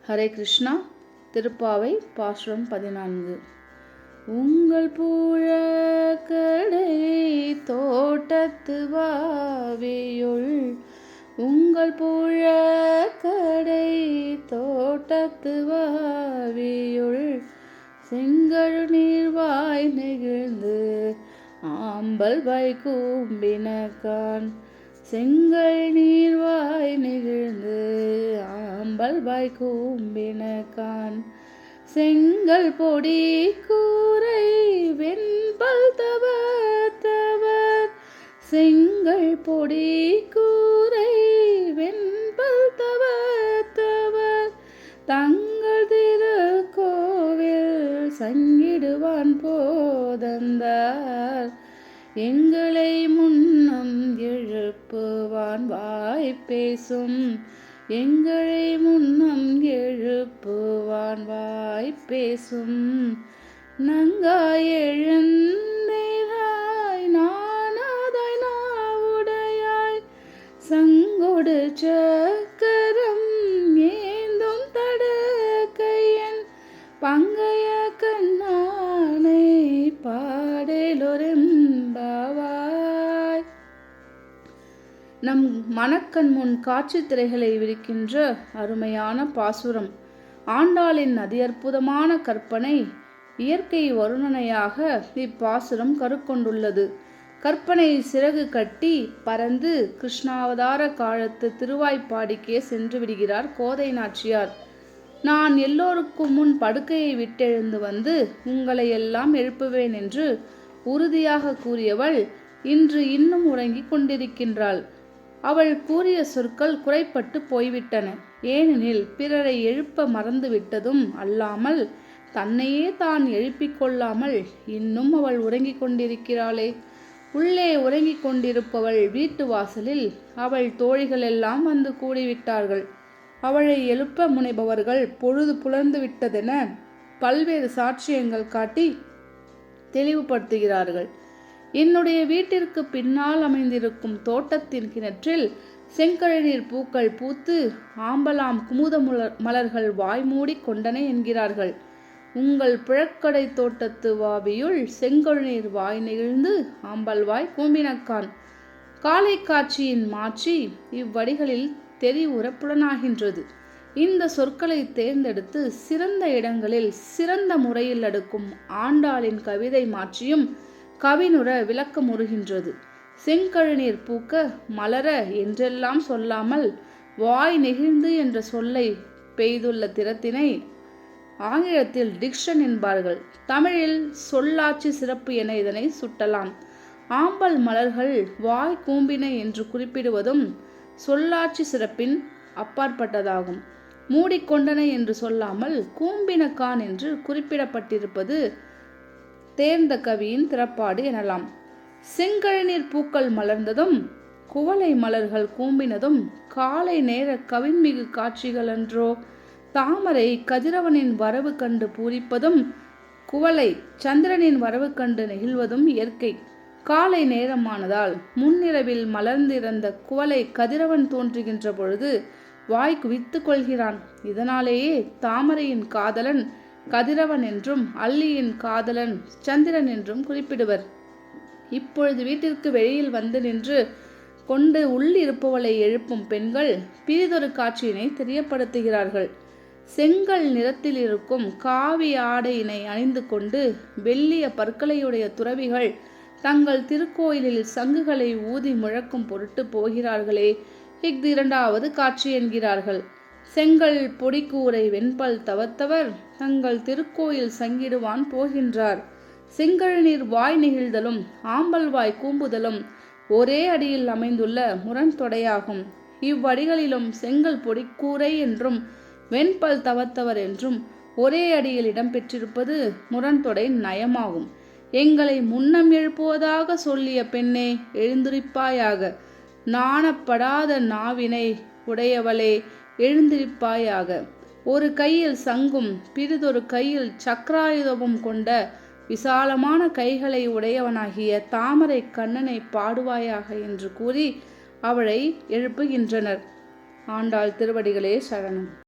ஹரே கிருஷ்ணா. திருப்பாவை பாசுரம் 14. உங்கள் புழக்கடை தோட்டத்து வாவியுள், உங்கள் புழக்கடை தோட்டத்து வாவியுள், செங்கழு நீர்வாய் நெகிழ்ந்து ஆம்பல் வாய் கூம்பினகான், செங்கல் நீர்வாய் நெகிழ்ந்து ஆம்பல் வாய் கூம்பினகான், செங்கல் பொடி கூரை வெண்பல் தவர், செங்கல் பொடி கூரை வெண்பல் தவர், தங்கள் திருக்கோவில் சங்கிடுவான் போதந்தார், எங்களை முன்னம் எழுப்புவான் வாய் பேசும், எங்களை முன்னம் எழுப்புவான் வாய் பேசும், நங்காய் எழுந்தேனாய் நானாதாய் நாவுடையாய், சங்கொடு சக்கரம் ஏந்தும் தடக்கையன், பங்கைய கண்ணானை பாடலொரெம்பாவாய். நம் மனக்கண் முன் காட்சி திரைகளை விரிக்கின்ற அருமையான பாசுரம். ஆண்டாளின் அதி அற்புதமான கற்பனை இயற்கை வருணனையாக இப்பாசுரம் கருக்கொண்டுள்ளது. கற்பனை சிறகு கட்டி பறந்து கிருஷ்ணாவதார காலத்து திருவாய்ப்பாடிக்கே சென்று விடுகிறார் கோதை நாச்சியார். நான் எல்லோருக்கும் முன் படுக்கையை விட்டெழுந்து வந்து உங்களை எல்லாம் எழுப்புவேன் என்று உறுதியாக கூறியவள் இன்று இன்னும் உறங்கிக் கொண்டிருக்கின்றாள். அவள் கூறிய சொற்கள் குறைப்பட்டு போய்விட்டன. ஏனெனில் பிறரை எழுப்ப மறந்துவிட்டதும் அல்லாமல் தன்னையே தான் எழுப்பிக் கொள்ளாமல் இன்னும் அவள் உறங்கிக் கொண்டிருக்கிறாளே. உள்ளே உறங்கிக் கொண்டிருப்பவள் வீட்டு வாசலில் அவள் தோழிகள் எல்லாம் வந்து கூடிவிட்டார்கள். அவளை எழுப்ப முனைபவர்கள் பொழுது புலர்ந்து விட்டதென பல்வேறு சாட்சியங்கள் காட்டி தெளிவுபடுத்துகிறார்கள். என்னுடைய வீட்டிற்கு பின்னால் அமைந்திருக்கும் தோட்டத்தின் கிணற்றில் செங்கழநீர் பூக்கள் பூத்து ஆம்பலாம் குமுத மலர்கள் வாய்மூடி கொண்டன என்கிறார்கள். உங்கள் புழக்கடை தோட்டத்து வாவியுள் செங்கழுநீர் வாய் நெகிழ்ந்து ஆம்பல் வாய் கூம்பினக்கான். காலை காட்சியின் மாற்றி இவ்வடிகளில் தெரிவுற புலனாகின்றது. இந்த சொற்களை தேர்ந்தெடுத்து சிறந்த இடங்களில் சிறந்த முறையில் அடுக்கும் ஆண்டாளின் கவிதை மாற்றியும் கவினுற விளக்கமுறுகின்றது. செங்கழுநீர் பூக்க மலர என்றெல்லாம் சொல்லாமல் வாய் நெகிழ்ந்து என்ற சொல்லை பெய்துள்ள திறத்தினை ஆங்கிலத்தில் டிக்ஷன் என்பார்கள். தமிழில் சொல்லாட்சி சிறப்பு என இதனை சுட்டலாம். ஆம்பல் மலர்கள் வாய் கூம்பின என்று குறிப்பிடுவதும் சொல்லாட்சி சிறப்பின் அப்பாற்பட்டதாகும். மூடிக்கொண்டன என்று சொல்லாமல் கூம்பினக்கான் என்று குறிப்பிடப்பட்டிருப்பது தேர்ந்த கவியின் திறப்பாடு எனலாம். செங்கழநீர் பூக்கள் மலர்ந்ததும் குவளை மலர்கள் கூம்பினதும் காலை நேர கவின்மிகு காட்சிகள் அன்றோ. தாமரை கதிரவனின் வரவு கண்டு பூரிப்பதும் குவளை சந்திரனின் வரவு கண்டு நெகிழ்வதும் இயற்கை. காலை நேரமானதால் முன்னிரவில் மலர்ந்திருந்த குவளை கதிரவன் தோன்றுகின்ற பொழுது வாய் குவித்து கொள்கிறான். இதனாலேயே தாமரையின் காதலன் கதிரவன் என்றும் அல்லியின் காதலன் சந்திரன் என்றும் குறிப்பிடுவர். இப்பொழுது வீட்டிற்கு வெளியில் வந்து நின்று கொண்டு உள்ளிருப்பவளை எழுப்பும் பெண்கள் பிரிதொரு காட்சியினை தெரியப்படுத்துகிறார்கள். செங்கல் நிறத்தில் இருக்கும் காவி ஆடையினை அணிந்து கொண்டு வெள்ளிய பற்களையுடைய துறவிகள் தங்கள் திருக்கோயிலில் சங்குகளை ஊதி முழக்கும் பொருட்டு போகிறார்களே, இஃது இரண்டாவது காட்சி என்கிறார்கள். செங்கல் பொடிக்கூரை வெண்பல் தவத்தவர் தங்கள் திருக்கோயில் சங்கிடுவான் போகின்றார். செங்கழுநீர் வாய் நெகிழ்தலும் ஆம்பல் வாய் கூம்புதலும் ஒரே அடியில் அமைந்துள்ள முரண்தொடையாகும். இவ்வடிகளிலும் செங்கல் பொடிக்கூரை என்றும் வெண்பல் தவத்தவர் என்றும் ஒரே அடியில் இடம்பெற்றிருப்பது முரண்தொடை நயமாகும். எங்களை முன்னம் எழுப்புவதாக சொல்லிய பெண்ணே, எழுந்திருப்பாயாக. நாணப்படாத நாவினை உடையவளே, எழுந்திருப்பாயாக. ஒரு கையில் சங்கும் பிறிதொரு கையில் சக்கராயுதமும் கொண்ட விசாலமான கைகளை உடையவனாகிய தாமரை கண்ணனை பாடுவாயாக என்று கூறி அவளை எழுப்புகின்றனர். ஆண்டாள் திருவடிகளே சரணம்.